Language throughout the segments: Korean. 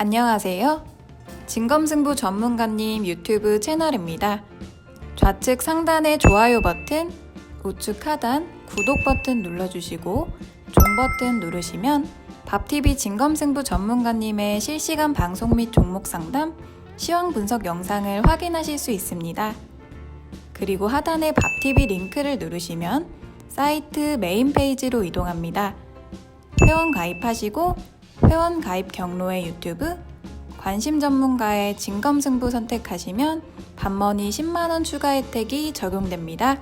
안녕하세요. 진검승부 전문가님 유튜브 채널입니다. 좌측 상단의 좋아요 버튼, 우측 하단 구독 버튼 눌러주시고 종 버튼 누르시면 밥TV 진검승부 전문가님의 실시간 방송 및 종목 상담, 시황 분석 영상을 확인하실 수 있습니다. 그리고 하단의 밥TV 링크를 누르시면 사이트 메인 페이지로 이동합니다. 회원 가입하시고 회원 가입 경로의 유튜브, 관심 전문가의 진검승부 선택하시면 밥머니 10만원 추가 혜택이 적용됩니다.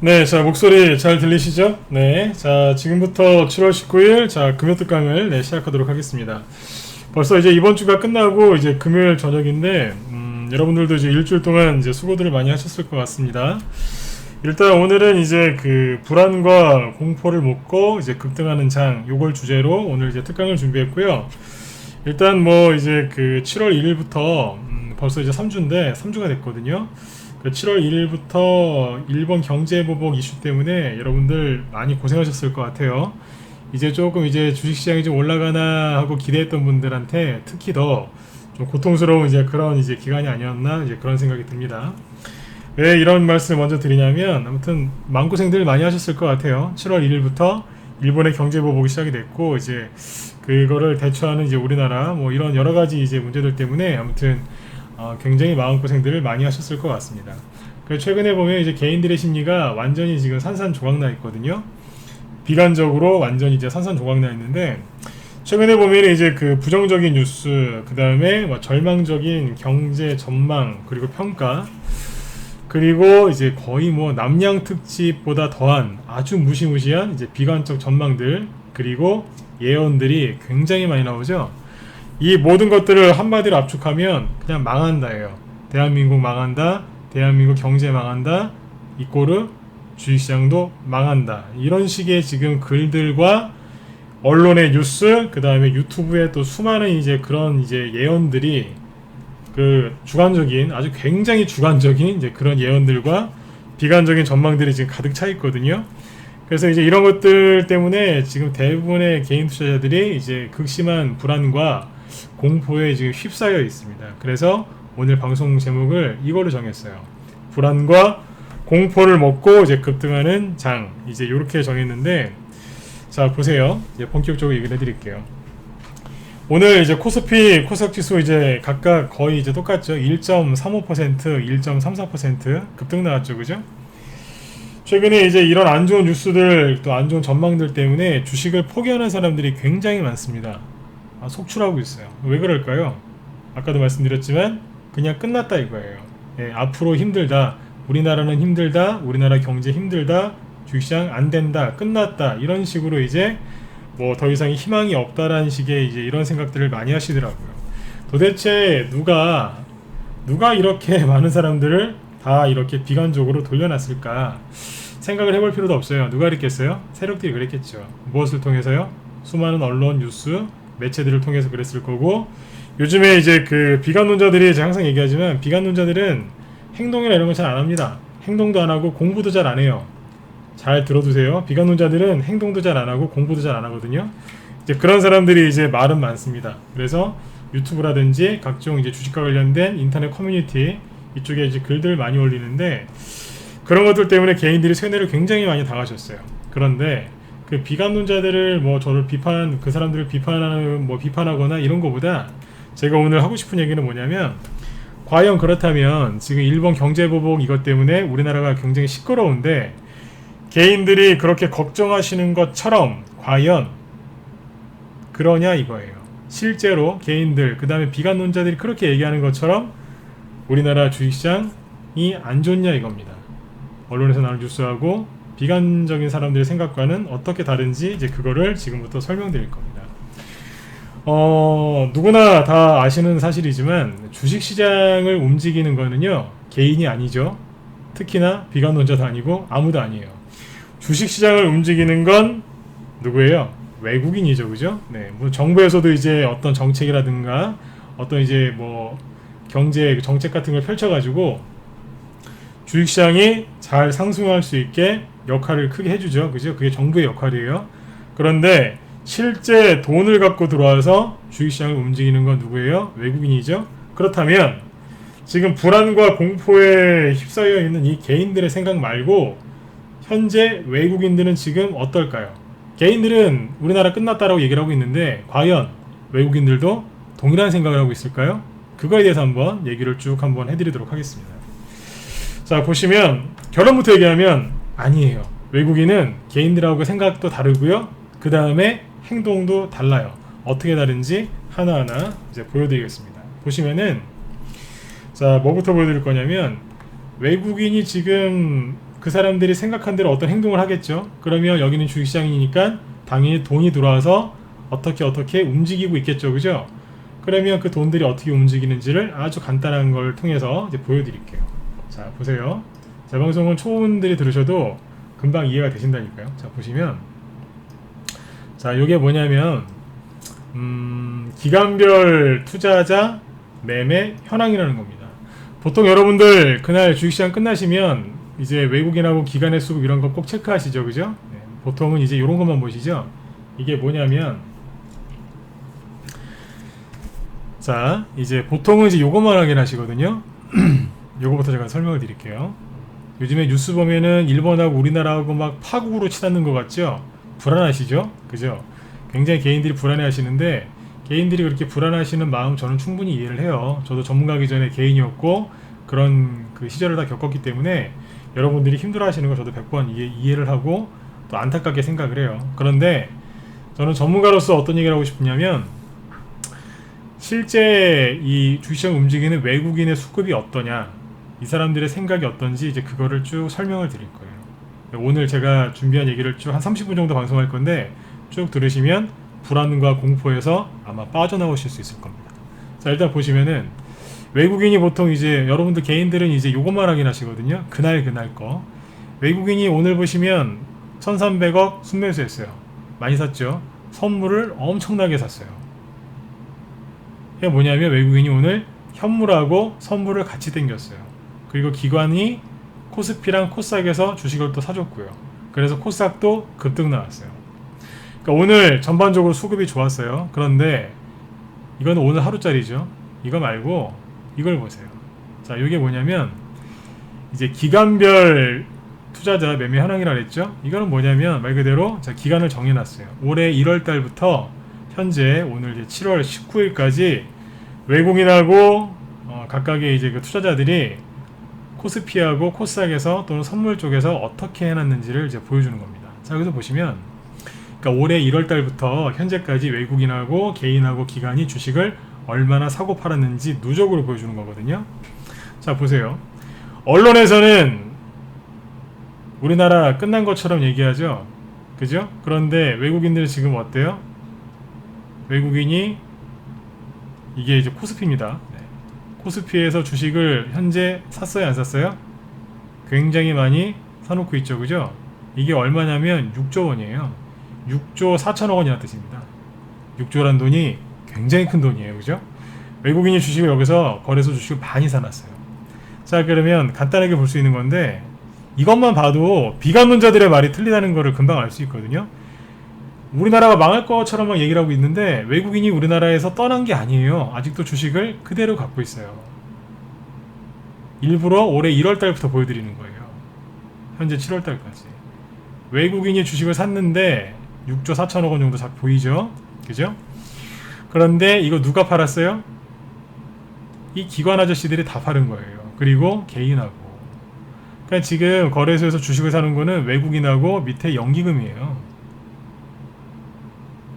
네, 자, 목소리 잘 들리시죠? 네, 자, 지금부터 7월 19일, 자, 금요 특강을 시작하도록 하겠습니다. 벌써 이제 이번 주가 끝나고 이제 금요일 저녁인데, 여러분들도 이제 일주일 동안 이제 수고들을 많이 하셨을 것 같습니다. 일단 오늘은 이제 그 불안과 공포를 먹고 이제 급등하는 장, 요걸 주제로 오늘 이제 특강을 준비했고요. 일단 뭐 이제 그 7월 1일부터 벌써 이제 3주인데 3주가 됐거든요. 7월 1일부터 일본 경제보복 이슈 때문에 여러분들 많이 고생하셨을 것 같아요. 이제 조금 이제 주식시장이 좀 올라가나 하고 기대했던 분들한테 특히 더 좀 고통스러운 이제 그런 이제 기간이 아니었나 이제 그런 생각이 듭니다. 왜 이런 말씀을 먼저 드리냐면 아무튼 마음고생들 많이 하셨을 것 같아요. 7월 1일부터 일본의 경제보복이 시작이 됐고 이제 그거를 대처하는 이제 우리나라 뭐 이런 여러 가지 이제 문제들 때문에 아무튼 굉장히 마음고생들을 많이 하셨을 것 같습니다. 최근에 보면 이제 개인들의 심리가 완전히 지금 산산조각나 있거든요. 비관적으로 완전히 이제 산산조각나 있는데, 최근에 보면 이제 그 부정적인 뉴스, 그 다음에 뭐 절망적인 경제 전망, 그리고 평가, 그리고 이제 거의 뭐 남양 특집보다 더한 아주 무시무시한 이제 비관적 전망들, 그리고 예언들이 굉장히 많이 나오죠. 이 모든 것들을 한마디로 압축하면 그냥 망한다예요. 대한민국 망한다, 대한민국 경제 망한다, 이꼬르 주식시장도 망한다. 이런 식의 지금 글들과 언론의 뉴스, 그 다음에 유튜브에 또 수많은 이제 그런 이제 예언들이 그 주관적인, 아주 굉장히 주관적인 이제 그런 예언들과 비관적인 전망들이 지금 가득 차 있거든요. 그래서 이제 이런 것들 때문에 지금 대부분의 개인 투자자들이 이제 극심한 불안과 공포에 지금 휩싸여 있습니다. 그래서 오늘 방송 제목을 이걸로 정했어요. 불안과 공포를 먹고 이제 급등하는 장. 이제 이렇게 정했는데, 자 보세요. 이제 본격적으로 얘기를 해드릴게요. 오늘 이제 코스피, 코스닥 지수 이제 각각 거의 이제 똑같죠. 1.35%, 1.34% 급등 나왔죠, 그죠? 최근에 이제 이런 안 좋은 뉴스들, 또 안 좋은 전망들 때문에 주식을 포기하는 사람들이 굉장히 많습니다. 속출하고 있어요. 왜 그럴까요? 아까도 말씀드렸지만 그냥 끝났다 이거예요. 예, 앞으로 힘들다, 우리나라는 힘들다, 우리나라 경제 힘들다, 주식시장 안 된다, 끝났다, 이런 식으로 이제 뭐 더 이상 희망이 없다라는 식의 이제 이런 생각들을 많이 하시더라고요. 도대체 누가 이렇게 많은 사람들을 다 이렇게 비관적으로 돌려놨을까 생각을 해볼 필요도 없어요. 누가 그랬겠어요? 세력들이 그랬겠죠. 무엇을 통해서요? 수많은 언론, 뉴스, 매체들을 통해서 그랬을 거고, 요즘에 이제 그 비관론자들이 제가 항상 얘기하지만 비관론자들은 행동이나 이런 거 잘 안 합니다. 행동도 안 하고 공부도 잘 안 해요. 잘 들어두세요. 비관론자들은 행동도 잘 안 하고 공부도 잘 안 하거든요. 이제 그런 사람들이 이제 말은 많습니다. 그래서 유튜브라든지 각종 이제 주식과 관련된 인터넷 커뮤니티 이쪽에 이제 글들을 많이 올리는데, 그런 것들 때문에 개인들이 세뇌를 굉장히 많이 당하셨어요. 그런데 그 비관론자들을 뭐 저를 그 사람들을 비판하거나 이런 거보다 제가 오늘 하고 싶은 얘기는 뭐냐면, 과연 그렇다면 지금 일본 경제보복 이것 때문에 우리나라가 굉장히 시끄러운데 개인들이 그렇게 걱정하시는 것처럼 과연 그러냐 이거예요. 실제로 개인들, 그 다음에 비관론자들이 그렇게 얘기하는 것처럼 우리나라 주식시장이 안 좋냐 이겁니다. 언론에서 나오는 뉴스하고 비관적인 사람들의 생각과는 어떻게 다른지 이제 그거를 지금부터 설명드릴 겁니다. 누구나 다 아시는 사실이지만 주식시장을 움직이는 거는요 개인이 아니죠. 특히나 비관론자도 아니고 아무도 아니에요. 주식시장을 움직이는 건 누구예요? 외국인이죠, 그죠? 네, 뭐 정부에서도 이제 어떤 정책이라든가 어떤 이제 뭐 경제 정책 같은 걸 펼쳐가지고 주식시장이 잘 상승할 수 있게 역할을 크게 해주죠, 그죠? 그게 정부의 역할이에요. 그런데 실제 돈을 갖고 들어와서 주식시장을 움직이는 건 누구예요? 외국인이죠. 그렇다면 지금 불안과 공포에 휩싸여 있는 이 개인들의 생각 말고 현재 외국인들은 지금 어떨까요? 개인들은 우리나라 끝났다라고 얘기를 하고 있는데 과연 외국인들도 동일한 생각을 하고 있을까요? 그거에 대해서 한번 얘기를 쭉 한번 해드리도록 하겠습니다. 자, 보시면 결론부터 얘기하면 아니에요. 외국인은 개인들하고 생각도 다르고요. 그 다음에 행동도 달라요. 어떻게 다른지 하나하나 이제 보여드리겠습니다. 보시면은 자, 뭐부터 보여드릴 거냐면 외국인이 지금 그 사람들이 생각한 대로 어떤 행동을 하겠죠. 그러면 여기는 주식시장이니까 당연히 돈이 들어와서 어떻게 움직이고 있겠죠, 그죠? 그러면 그 돈들이 어떻게 움직이는지를 아주 간단한 걸 통해서 이제 보여드릴게요. 자, 보세요. 제 방송은 초보분들이 들으셔도 금방 이해가 되신다니까요. 자, 보시면 자, 요게 뭐냐면 기간별 투자자 매매 현황이라는 겁니다. 보통 여러분들 그날 주식시장 끝나시면 이제 외국인하고 기관의 수급 이런 거 꼭 체크하시죠, 그죠? 네, 보통은 이제 이런 것만 보시죠. 이게 뭐냐면 자, 이제 보통은 이제 요것만 확인하시거든요. 요거부터 제가 설명을 드릴게요. 요즘에 뉴스 보면은 일본하고 우리나라하고 막 파국으로 치닫는 것 같죠? 불안하시죠? 그죠? 굉장히 개인들이 불안해 하시는데 개인들이 그렇게 불안하시는 마음 저는 충분히 이해를 해요. 저도 전문가기 전에 개인이었고 그런 그 시절을 다 겪었기 때문에 여러분들이 힘들어 하시는 거 저도 100번 이해를 하고 또 안타깝게 생각을 해요. 그런데 저는 전문가로서 어떤 얘기를 하고 싶냐면 실제 이 주식시장 움직이는 외국인의 수급이 어떠냐, 이 사람들의 생각이 어떤지 이제 그거를 쭉 설명을 드릴 거예요. 오늘 제가 준비한 얘기를 쭉 한 30분 정도 방송할 건데 쭉 들으시면 불안과 공포에서 아마 빠져나오실 수 있을 겁니다. 자, 일단 보시면은 외국인이 보통 이제 여러분들 개인들은 이제 요것만 확인하시거든요. 그날 거. 외국인이 오늘 보시면 1300억 순매수했어요. 많이 샀죠. 선물을 엄청나게 샀어요. 이게 뭐냐면 외국인이 오늘 현물하고 선물을 같이 땡겼어요. 그리고 기관이 코스피랑 코스닥에서 주식을 또 사줬고요. 그래서 코스닥도 급등 나왔어요. 그러니까 오늘 전반적으로 수급이 좋았어요. 그런데 이건 오늘 하루짜리죠. 이거 말고 이걸 보세요. 자, 이게 뭐냐면 이제 기간별 투자자 매매 현황이라 그랬죠. 이거는 뭐냐면 말 그대로 자, 기간을 정해놨어요. 올해 1월 달부터 현재 오늘 이제 7월 19일까지 외국인하고 각각의 이제 그 투자자들이 코스피하고 코스닥에서 또는 선물 쪽에서 어떻게 해놨는지를 이제 보여주는 겁니다. 자, 여기서 보시면 그러니까 올해 1월 달부터 현재까지 외국인하고 개인하고 기관이 주식을 얼마나 사고 팔았는지 누적으로 보여주는 거거든요. 자, 보세요. 언론에서는 우리나라 끝난 것처럼 얘기하죠. 그죠? 그런데 외국인들은 지금 어때요? 외국인이 이게 이제 코스피입니다. 네. 코스피에서 주식을 현재 샀어요, 안 샀어요? 굉장히 많이 사놓고 있죠, 그죠? 이게 얼마냐면 6조 원이에요. 6조 4천억 원이라는 뜻입니다. 6조란 돈이 굉장히 큰 돈이에요, 그죠? 외국인이 주식을 여기서 거래소 주식을 많이 사놨어요. 자, 그러면 간단하게 볼 수 있는 건데 이것만 봐도 비관론자들의 말이 틀리다는 거를 금방 알 수 있거든요. 우리나라가 망할 것처럼 막 얘기를 하고 있는데 외국인이 우리나라에서 떠난 게 아니에요. 아직도 주식을 그대로 갖고 있어요. 일부러 올해 1월 달부터 보여드리는 거예요. 현재 7월 달까지. 외국인이 주식을 샀는데 6조 4천억 원 정도 보이죠? 그죠? 그런데 이거 누가 팔았어요? 이 기관 아저씨들이 다 팔은 거예요. 그리고 개인하고. 그러니까 지금 거래소에서 주식을 사는 거는 외국인하고 밑에 연기금이에요.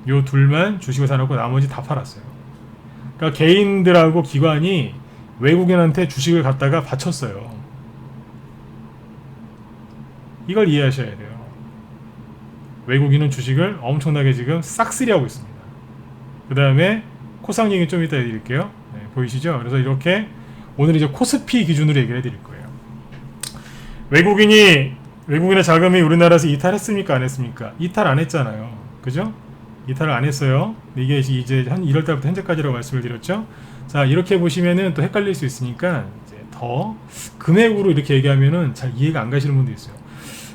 요 둘만 주식을 사놓고 나머지 다 팔았어요. 그러니까 개인들하고 기관이 외국인한테 주식을 갖다가 바쳤어요. 이걸 이해하셔야 돼요. 외국인은 주식을 엄청나게 지금 싹쓸이하고 있습니다. 그 다음에 코스닥 얘기 좀 이따 해드릴게요. 네, 보이시죠? 그래서 이렇게 오늘 이제 코스피 기준으로 얘기를 해드릴 거예요. 외국인의 자금이 우리나라에서 이탈했습니까? 안 했습니까? 이탈 안 했잖아요. 그죠? 이탈을 안 했어요. 이게 이제 한 1월 달부터 현재까지라고 말씀을 드렸죠. 자, 이렇게 보시면은 또 헷갈릴 수 있으니까 이제 더 금액으로 이렇게 얘기하면은 잘 이해가 안 가시는 분도 있어요.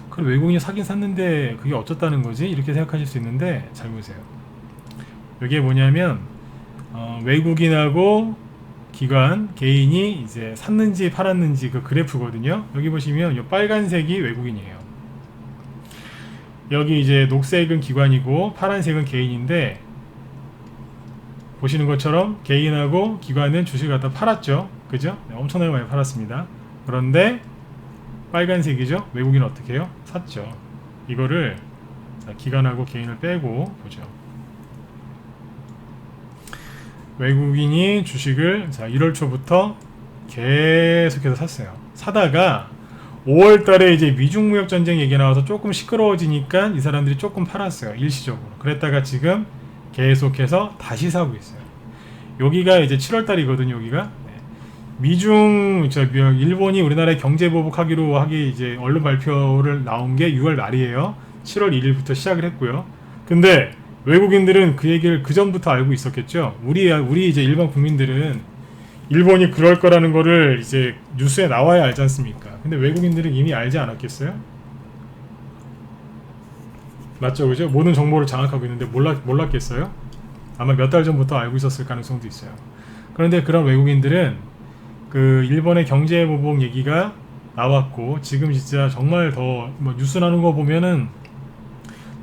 그럼 외국인이 사긴 샀는데 그게 어쩌다는 거지? 이렇게 생각하실 수 있는데 잘 보세요. 이게 뭐냐면 외국인하고 기관, 개인이 이제 샀는지 팔았는지 그 그래프거든요. 여기 보시면 이 빨간색이 외국인이에요. 여기 이제 녹색은 기관이고 파란색은 개인인데 보시는 것처럼 개인하고 기관은 주식을 갖다 팔았죠. 그죠? 네, 엄청나게 많이 팔았습니다. 그런데 빨간색이죠. 외국인은 어떻게 해요? 샀죠. 이거를 기관하고 개인을 빼고 보죠. 외국인이 주식을 1월 초부터 계속해서 샀어요. 사다가 5월 달에 이제 미중 무역 전쟁 얘기 나와서 조금 시끄러워지니까 이 사람들이 조금 팔았어요. 일시적으로. 그랬다가 지금 계속해서 다시 사고 있어요. 여기가 이제 7월 달이거든요. 여기가. 일본이 우리나라에 경제 보복하기로 하기 이제 언론 발표를 나온 게 6월 말이에요. 7월 1일부터 시작을 했고요. 근데 외국인들은 그 얘기를 그 전부터 알고 있었겠죠. 우리 이제 일반 국민들은 일본이 그럴 거라는 거를 이제 뉴스에 나와야 알지 않습니까? 근데 외국인들은 이미 알지 않았겠어요? 맞죠, 그죠? 모든 정보를 장악하고 있는데 몰랐겠어요? 아마 몇 달 전부터 알고 있었을 가능성도 있어요. 그런데 그런 외국인들은 그 일본의 경제 보복 얘기가 나왔고 지금 진짜 정말 더 뭐 뉴스 나오는 거 보면은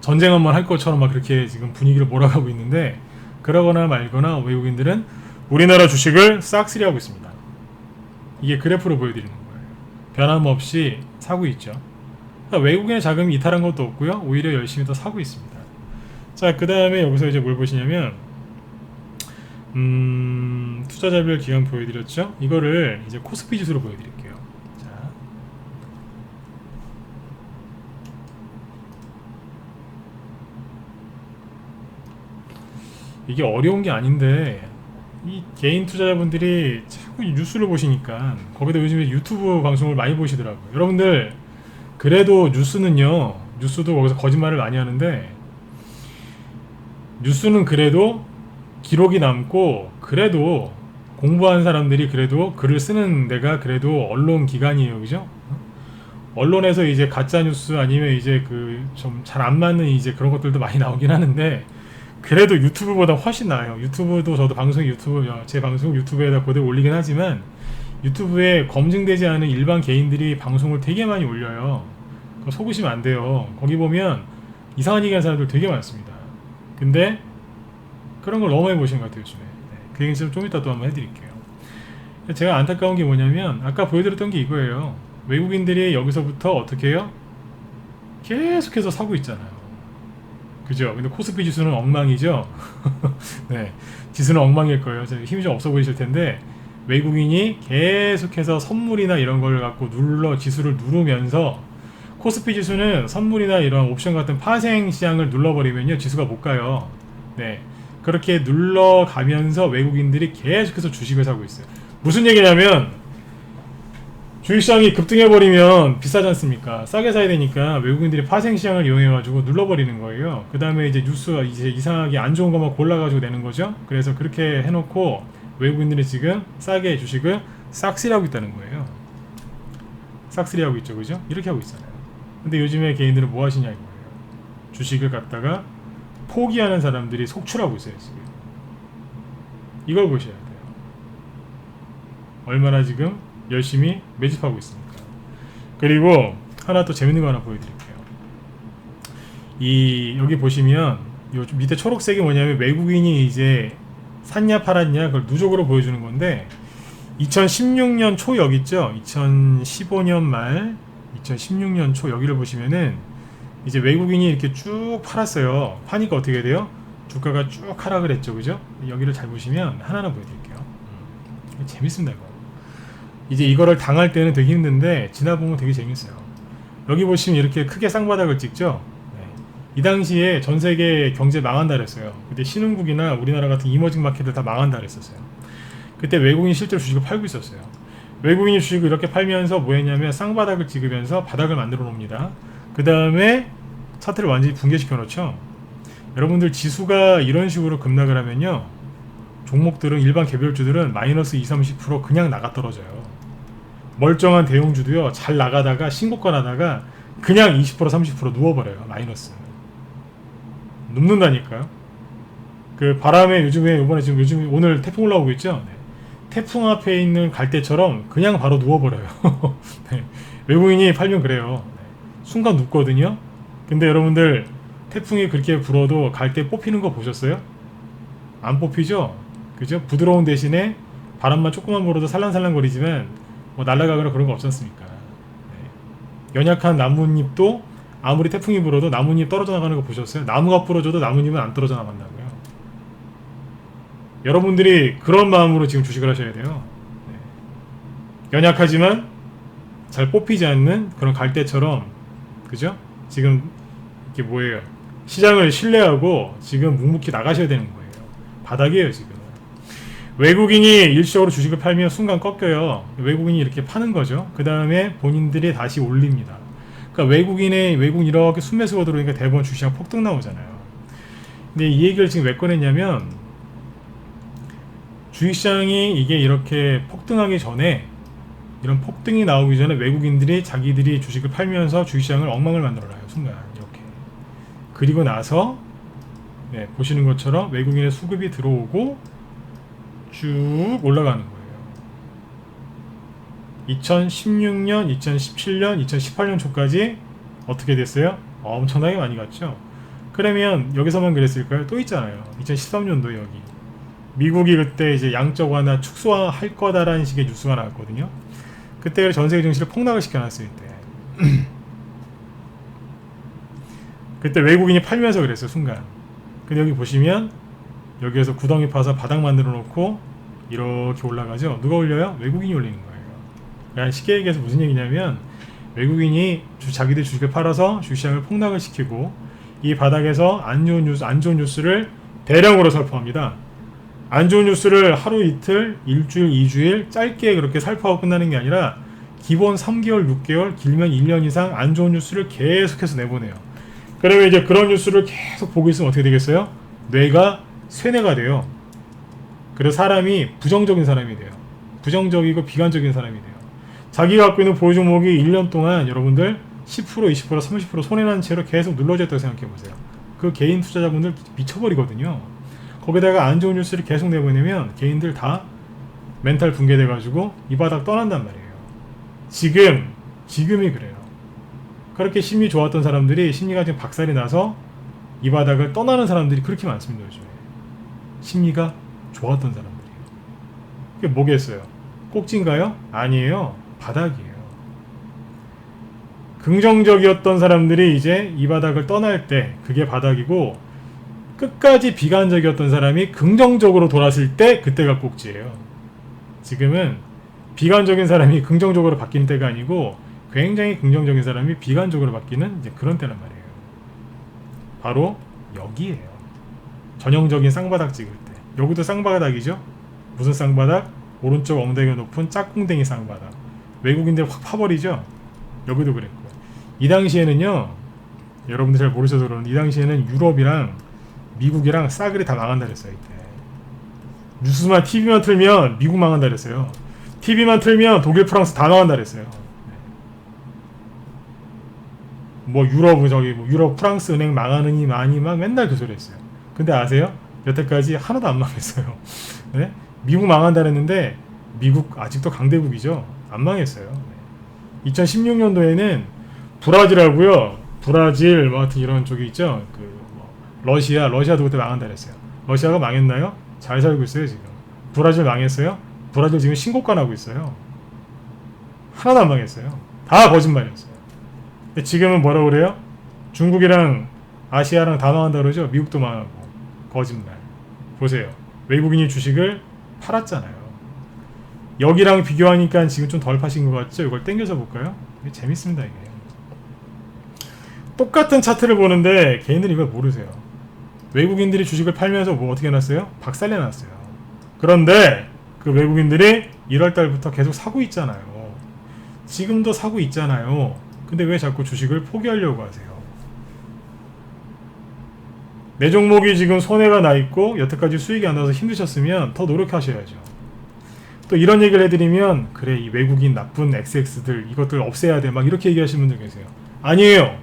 전쟁 한번 할 것처럼 막 그렇게 지금 분위기를 몰아가고 있는데 그러거나 말거나 외국인들은 우리나라 주식을 싹쓸이하고 있습니다. 이게 그래프로 보여드리는 거예요. 변함없이 사고 있죠. 그러니까 외국인의 자금이 이탈한 것도 없고요. 오히려 열심히 더 사고 있습니다. 자, 그 다음에 여기서 이제 뭘 보시냐면 투자자별 기간 보여드렸죠. 이거를 이제 코스피 지수로 보여드릴게요. 자, 이게 어려운 게 아닌데 이 개인 투자자분들이 자꾸 뉴스를 보시니까 거기다 요즘에 유튜브 방송을 많이 보시더라고요. 여러분들 그래도 뉴스도 거기서 거짓말을 많이 하는데 뉴스는 그래도 기록이 남고 그래도 공부한 사람들이 그래도 글을 쓰는 데가 그래도 언론 기관이에요. 그죠? 언론에서 이제 가짜 뉴스 아니면 이제 그 좀 잘 안 맞는 이제 그런 것들도 많이 나오긴 하는데 그래도 유튜브보다 훨씬 나아요. 유튜브도 저도 제 방송 유튜브에다 그대로 올리긴 하지만 유튜브에 검증되지 않은 일반 개인들이 방송을 되게 많이 올려요. 그거 속으시면 안 돼요. 거기 보면 이상한 얘기하는 사람들 되게 많습니다. 근데 그런 걸 너무 많이 보시는 것 같아요. 요즘에. 그 얘기는 좀 이따 또 한번 해드릴게요. 제가 안타까운 게 뭐냐면 아까 보여드렸던 게 이거예요. 외국인들이 여기서부터 어떻게 해요? 계속해서 사고 있잖아요. 그죠? 근데 코스피 지수는 엉망이죠? 네. 지수는 엉망일 거예요. 힘이 좀 없어 보이실 텐데, 외국인이 계속해서 선물이나 이런 걸 갖고 지수를 누르면서, 코스피 지수는 선물이나 이런 옵션 같은 파생 시장을 눌러버리면요, 지수가 못 가요. 네. 그렇게 눌러가면서 외국인들이 계속해서 주식을 사고 있어요. 무슨 얘기냐면, 주식시장이 급등해버리면 비싸지 않습니까? 싸게 사야 되니까 외국인들이 파생시장을 이용해가지고 눌러버리는 거예요. 그 다음에 이제 뉴스가 이제 이상하게 안 좋은 것만 골라가지고 내는 거죠. 그래서 그렇게 해놓고 외국인들이 지금 싸게 주식을 싹쓸이하고 있다는 거예요. 싹쓸이하고 있죠, 그죠? 이렇게 하고 있잖아요. 근데 요즘에 개인들은 뭐 하시냐 이거예요. 주식을 갖다가 포기하는 사람들이 속출하고 있어요, 지금. 이걸 보셔야 돼요. 얼마나 지금 열심히 매집하고 있습니다. 그리고 하나 또 재밌는 거 하나 보여드릴게요. 여기 보시면 요 밑에 초록색이 뭐냐면 외국인이 이제 샀냐 팔았냐 그걸 누적으로 보여주는 건데 2016년 초 여기 있죠. 2015년 말 2016년 초 여기를 보시면은 이제 외국인이 이렇게 쭉 팔았어요. 파니까 어떻게 돼요? 주가가 쭉 하락을 했죠, 그죠? 여기를 잘 보시면 하나하나 보여드릴게요. 재밌습니다 이거. 이제 이거를 당할 때는 되게 힘든데 지나보면 되게 재밌어요. 여기 보시면 이렇게 크게 쌍바닥을 찍죠. 네. 이 당시에 전 세계 경제 망한다 그랬어요. 그때 신흥국이나 우리나라 같은 이머징 마켓들 다 망한다 그랬었어요. 그때 외국인이 실제로 주식을 팔고 있었어요. 외국인이 주식을 이렇게 팔면서 뭐 했냐면 쌍바닥을 찍으면서 바닥을 만들어 놓습니다. 그 다음에 차트를 완전히 붕괴시켜 놓죠. 여러분들 지수가 이런 식으로 급락을 하면요, 종목들은 일반 개별주들은 마이너스 20-30% 그냥 나가 떨어져요. 멀쩡한 대형주도요, 잘 나가다가 신고가 나다가 그냥 20% 30% 누워버려요. 마이너스 눕는다니까요. 그 바람에 요즘에 지금 요즘 오늘 태풍 올라오고 있죠. 네. 태풍 앞에 있는 갈대처럼 그냥 바로 누워버려요. 네. 외국인이 팔면 그래요. 네. 순간 눕거든요. 근데 여러분들 태풍이 그렇게 불어도 갈대 뽑히는 거 보셨어요? 안 뽑히죠? 그죠? 부드러운 대신에 바람만 조금만 불어도 살랑살랑거리지만 뭐 날아가거나 그런 거 없지 않습니까? 네. 연약한 나뭇잎도 아무리 태풍이 불어도 나뭇잎 떨어져 나가는 거 보셨어요? 나무가 부러져도 나뭇잎은 안 떨어져 나간다고요. 여러분들이 그런 마음으로 지금 주식을 하셔야 돼요. 네. 연약하지만 잘 뽑히지 않는 그런 갈대처럼, 그죠? 지금 이게 뭐예요? 시장을 신뢰하고 지금 묵묵히 나가셔야 되는 거예요. 바닥이에요 지금. 외국인이 일시적으로 주식을 팔면 순간 꺾여요. 외국인이 이렇게 파는 거죠. 그 다음에 본인들이 다시 올립니다. 그러니까 외국인 이렇게 순매수가 들어오니까 대부분 주식시장 폭등 나오잖아요. 근데 이 얘기를 지금 왜 꺼냈냐면, 주식시장이 이게 이렇게 폭등하기 전에, 이런 폭등이 나오기 전에 외국인들이 자기들이 주식을 팔면서 주식시장을 엉망을 만들어놔요. 순간 이렇게. 그리고 나서 네, 보시는 것처럼 외국인의 수급이 들어오고 쭉 올라가는 거예요. 2016년, 2017년, 2018년 초까지 어떻게 됐어요? 엄청나게 많이 갔죠. 그러면 여기서만 그랬을까요? 또 있잖아요. 2013년도 여기 미국이 그때 이제 양적 완화 축소할 거다라는 식의 뉴스가 나왔거든요. 그때 전 세계 증시를 폭락을 시켜놨어요. 그때 외국인이 팔면서 그랬어요. 순간. 근데 여기 보시면 여기에서 구덩이 파서 바닥 만들어 놓고 이렇게 올라가죠. 누가 올려요? 외국인이 올리는 거예요. 그러니까 쉽게 얘기해서 무슨 얘기냐면, 외국인이 자기들 주식을 팔아서 주식시장을 폭락을 시키고 이 바닥에서 안 좋은 뉴스를 대량으로 살포합니다. 안 좋은 뉴스를 하루 이틀, 일주일, 2주일 짧게 그렇게 살포하고 끝나는 게 아니라 기본 3개월, 6개월, 길면 1년 이상 안 좋은 뉴스를 계속해서 내보내요. 그러면 이제 그런 뉴스를 계속 보고 있으면 어떻게 되겠어요? 뇌가 쇠뇌가 돼요. 그래서 사람이 부정적인 사람이 돼요. 부정적이고 비관적인 사람이 돼요. 자기가 갖고 있는 보유 종목이 1년 동안 여러분들 10%, 20%, 30% 손해난 채로 계속 눌러져 있다고 생각해 보세요. 그 개인 투자자분들 미쳐버리거든요. 거기다가 안 좋은 뉴스를 계속 내보내면 개인들 다 멘탈 붕괴돼 가지고 이 바닥 떠난단 말이에요. 지금이 그래요. 그렇게 심리 좋았던 사람들이 심리가 지금 박살이 나서 이 바닥을 떠나는 사람들이 그렇게 많습니다. 요즘에 심리가 좋았던 사람들이에요. 그게 뭐겠어요? 꼭지인가요? 아니에요. 바닥이에요. 긍정적이었던 사람들이 이제 이 바닥을 떠날 때 그게 바닥이고, 끝까지 비관적이었던 사람이 긍정적으로 돌았을 때 그때가 꼭지예요. 지금은 비관적인 사람이 긍정적으로 바뀌는 때가 아니고 굉장히 긍정적인 사람이 비관적으로 바뀌는 이제 그런 때란 말이에요. 바로 여기에요. 전형적인 쌍바닥 찍을 때. 여기도 쌍바닥이죠. 무슨 쌍바닥? 오른쪽 엉덩이가 높은 짝꿍댕이 쌍바닥. 외국인들 확 파버리죠. 여기도 그랬고. 이 당시에는요, 여러분들 잘 모르셔서 그러는데, 이 당시에는 유럽이랑 미국이랑 싸그리 다 망한다 그랬어요. 이때 뉴스만 TV만 틀면 미국 망한다 그랬어요. TV만 틀면 독일, 프랑스 다 망한다 그랬어요. 뭐 유럽, 프랑스 은행 망하느니 많이 막 맨날 그 소리 했어요. 근데 아세요? 여태까지 하나도 안 망했어요. 네? 미국 망한다 그랬는데 미국 아직도 강대국이죠. 안 망했어요. 2016년도에는 브라질하고요, 브라질 뭐 같은 이런 쪽이 있죠. 러시아도 그때 망한다 그랬어요. 러시아가 망했나요? 잘 살고 있어요. 지금 브라질 망했어요? 브라질 지금 신고가 나고 있어요. 하나도 안 망했어요. 다 거짓말이었어요. 근데 지금은 뭐라고 그래요? 중국이랑 아시아랑 다 망한다 그러죠. 미국도 망하고. 거짓말. 보세요. 외국인이 주식을 팔았잖아요. 여기랑 비교하니까 지금 좀 덜 파신 것 같죠? 이걸 땡겨서 볼까요? 이게 재밌습니다. 이게 똑같은 차트를 보는데 개인들이 이걸 모르세요. 외국인들이 주식을 팔면서 뭐 어떻게 해놨어요? 박살내 놨어요. 그런데 그 외국인들이 1월 달부터 계속 사고 있잖아요. 지금도 사고 있잖아요. 근데 왜 자꾸 주식을 포기하려고 하세요? 내 종목이 지금 손해가 나 있고 여태까지 수익이 안 나서 힘드셨으면 더 노력하셔야죠. 또 이런 얘기를 해드리면 그래 이 외국인 나쁜 XX들 이것들 없애야 돼 막 이렇게 얘기하시는 분들 계세요. 아니에요.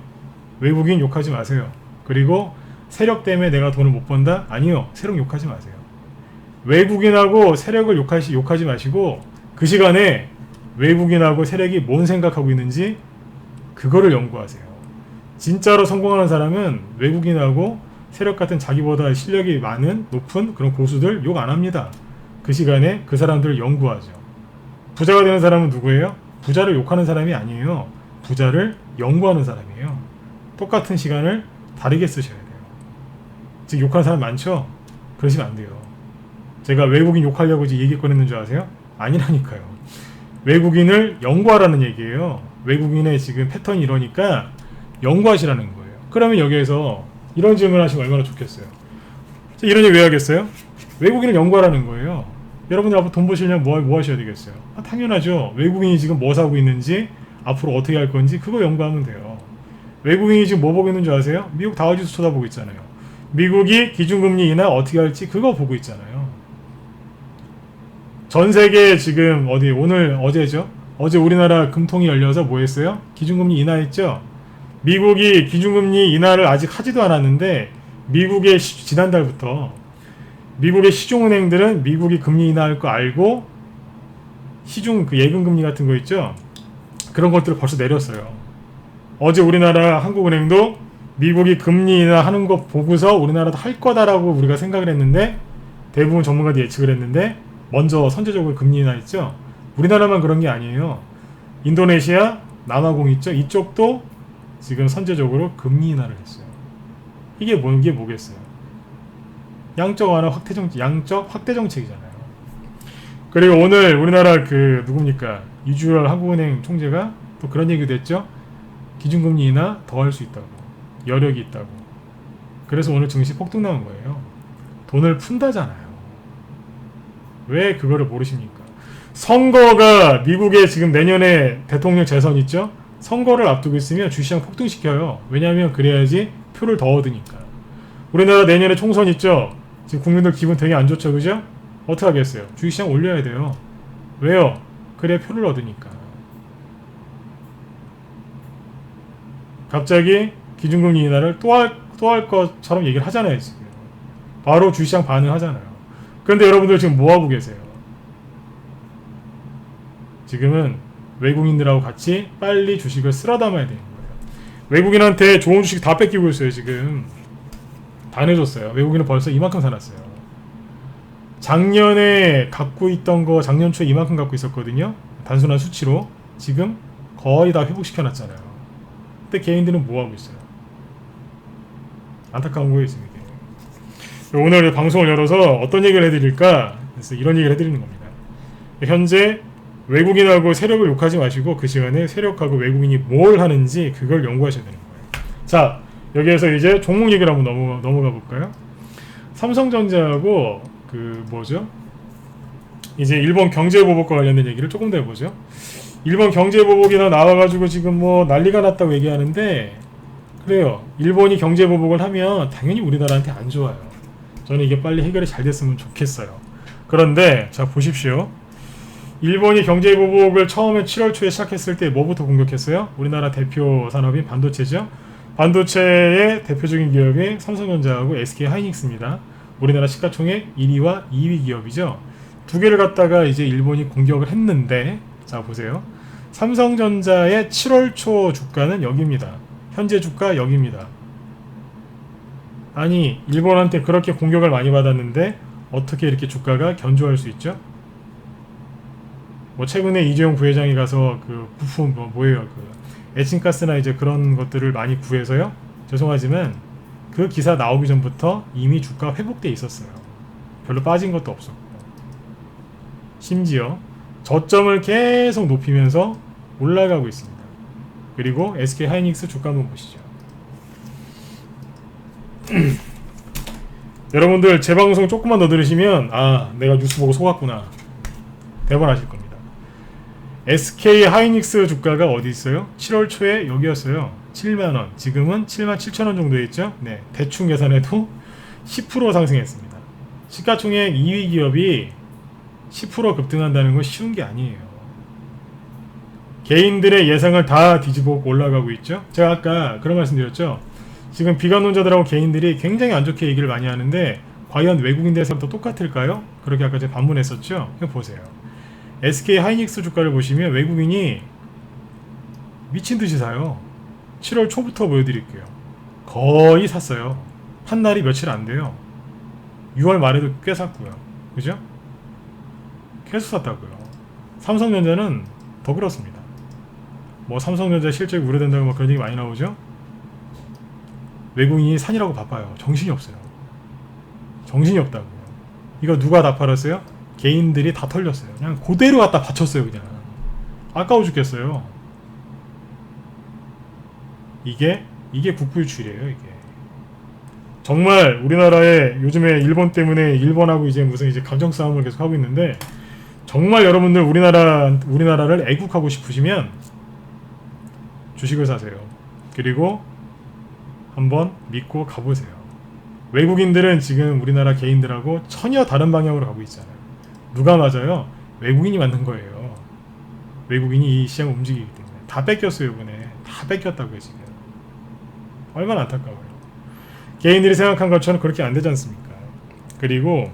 외국인 욕하지 마세요. 그리고 세력 때문에 내가 돈을 못 번다? 아니요. 세력 욕하지 마세요. 외국인하고 세력을 욕하지 마시고 그 시간에 외국인하고 세력이 뭔 생각하고 있는지 그거를 연구하세요. 진짜로 성공하는 사람은 외국인하고 세력 같은 자기보다 실력이 많은 높은 그런 고수들 욕 안 합니다. 그 시간에 그 사람들을 연구하죠. 부자가 되는 사람은 누구예요? 부자를 욕하는 사람이 아니에요. 부자를 연구하는 사람이에요. 똑같은 시간을 다르게 쓰셔야 돼요. 즉 욕하는 사람 많죠? 그러시면 안 돼요. 제가 외국인 욕하려고 지금 얘기 꺼냈는 줄 아세요? 아니라니까요. 외국인을 연구하라는 얘기예요. 외국인의 지금 패턴이 이러니까 연구하시라는 거예요. 그러면 여기에서 이런 질문을 하시면 얼마나 좋겠어요. 이런 얘기 왜 하겠어요? 외국인을 연구하라는 거예요. 여러분들 앞으로 돈 버시려면 뭐 하셔야 되겠어요? 당연하죠. 외국인이 지금 뭐 사고 있는지 앞으로 어떻게 할 건지 그거 연구하면 돼요. 외국인이 지금 뭐 보고 있는 줄 아세요? 미국 다우지수 쳐다보고 있잖아요. 미국이 기준금리 인하 어떻게 할지 그거 보고 있잖아요. 전 세계 지금 어제죠? 어제 우리나라 금통이 열려서 뭐 했어요? 기준금리 인하했죠? 미국이 기준금리 인하를 아직 하지도 않았는데 미국의 지난달부터 미국의 시중은행들은 미국이 금리 인하할 거 알고 시중 그 예금금리 같은 거 있죠? 그런 것들을 벌써 내렸어요. 어제 우리나라 한국은행도 미국이 금리 인하하는 거 보고서 우리나라도 할 거다라고 우리가 생각을 했는데 대부분 전문가들이 예측을 했는데 먼저 선제적으로 금리 인하했죠. 우리나라만 그런 게 아니에요. 인도네시아, 남아공 있죠. 이쪽도 지금 선제적으로 금리 인하를 했어요. 이게 뭐겠어요? 양적 완화 양적 확대 정책이잖아요. 그리고 오늘 우리나라 그 누굽니까? 이주열 한국은행 총재가 또 그런 얘기도 했죠. 기준금리 인하 더 할 수 있다고. 여력이 있다고. 그래서 오늘 증시 폭등 나온 거예요. 돈을 푼다잖아요. 왜 그거를 모르십니까? 선거가 미국에 지금 내년에 대통령 재선 있죠? 선거를 앞두고 있으면 주시장 폭등시켜요. 왜냐하면 그래야지 표를 더 얻으니까. 우리나라 내년에 총선 있죠? 지금 국민들 기분 되게 안 좋죠, 그죠? 어떻게 하겠어요? 주식시장 올려야 돼요. 왜요? 그래야 표를 얻으니까. 갑자기 기준금리 인하를 또 할 것처럼 얘기를 하잖아요, 지금. 바로 주식시장 반응하잖아요. 그런데 여러분들 지금 뭐하고 계세요? 지금은 외국인들하고 같이 빨리 주식을 쓸어 담아야 되는 거예요. 외국인한테 좋은 주식 다 뺏기고 있어요, 지금. 다 내줬어요. 외국인은 벌써 이만큼 사놨어요. 작년에 갖고 있던 거 작년 초에 이만큼 갖고 있었거든요. 단순한 수치로. 지금 거의 다 회복시켜놨잖아요. 근데 개인들은 뭐하고 있어요? 안타까운 거예요, 지금 이게. 오늘 방송을 열어서 어떤 얘기를 해드릴까? 그래서 이런 얘기를 해드리는 겁니다. 현재 외국인하고 세력을 욕하지 마시고 그 시간에 세력하고 외국인이 뭘 하는지 그걸 연구하셔야 되는 거예요. 자, 여기에서 이제 종목 얘기를 한번 넘어가 볼까요? 삼성전자하고 그 뭐죠? 이제 일본 경제보복과 관련된 얘기를 조금 더 해보죠. 일본 경제보복이나 나와가지고 지금 뭐 난리가 났다고 얘기하는데 그래요. 일본이 경제보복을 하면 당연히 우리나라한테 안 좋아요. 저는 이게 빨리 해결이 잘 됐으면 좋겠어요. 그런데 자 보십시오. 일본이 경제보복을 처음에 7월 초에 시작했을 때 뭐부터 공격했어요? 우리나라 대표 산업인 반도체죠. 반도체의 대표적인 기업이 삼성전자하고 SK하이닉스입니다. 우리나라 시가총액 1위와 2위 기업이죠. 두 개를 갖다가 이제 일본이 공격을 했는데 자 보세요. 삼성전자의 7월 초 주가는 여기입니다. 현재 주가 여기입니다. 아니 일본한테 그렇게 공격을 많이 받았는데 어떻게 이렇게 주가가 견조할 수 있죠? 뭐 최근에 이재용 부회장이 가서 그 부품 뭐예요? 그 에칭가스나 이제 그런 것들을 많이 구해서요. 죄송하지만 그 기사 나오기 전부터 이미 주가 회복돼 있었어요. 별로 빠진 것도 없었고. 심지어 저점을 계속 높이면서 올라가고 있습니다. 그리고 SK하이닉스 주가 한번 보시죠. 여러분들 제 방송 조금만 더 들으시면 아 내가 뉴스 보고 속았구나. 대번 하실 겁니다. SK 하이닉스 주가가 어디 있어요? 7월 초에 여기였어요. 7만원. 지금은 7만 7천원 정도 있죠? 네. 대충 계산해도 10% 상승했습니다. 시가총액 2위 기업이 10% 급등한다는 건 쉬운 게 아니에요. 개인들의 예상을 다 뒤집어 올라가고 있죠. 제가 아까 그런 말씀 드렸죠. 지금 비관론자들하고 개인들이 굉장히 안 좋게 얘기를 많이 하는데 과연 외국인들에서부터 똑같을까요? 그렇게 아까 제가 반문했었죠. 그냥 보세요. SK 하이닉스 주가를 보시면 외국인이 미친듯이 사요. 7월 초부터 보여드릴게요. 거의 샀어요. 한 날이 며칠 안 돼요. 6월 말에도 꽤 샀고요. 그죠? 계속 샀다고요. 삼성전자는 더 그렇습니다. 뭐 삼성전자 실적이 우려된다고 뭐 그런 얘기 많이 나오죠? 외국인이 산이라고 바빠요. 정신이 없어요. 정신이 없다고요. 이거 누가 다 팔았어요? 개인들이 다 털렸어요. 그냥 그대로 갖다 바쳤어요. 그냥 아까워 죽겠어요. 이게 국부유출이에요. 이게 정말 우리나라에 요즘에 일본 때문에 일본하고 이제 무슨 이제 감정 싸움을 계속 하고 있는데 정말 여러분들 우리나라를 애국하고 싶으시면 주식을 사세요. 그리고 한번 믿고 가보세요. 외국인들은 지금 우리나라 개인들하고 전혀 다른 방향으로 가고 있잖아요. 누가 맞아요? 외국인이 맞는 거예요. 외국인이 이 시장을 움직이기 때문에 다 뺏겼어요. 이번에 다 뺏겼다고요. 지금 얼마나 안타까워요. 개인들이 생각한 것처럼 그렇게 안 되지 않습니까? 그리고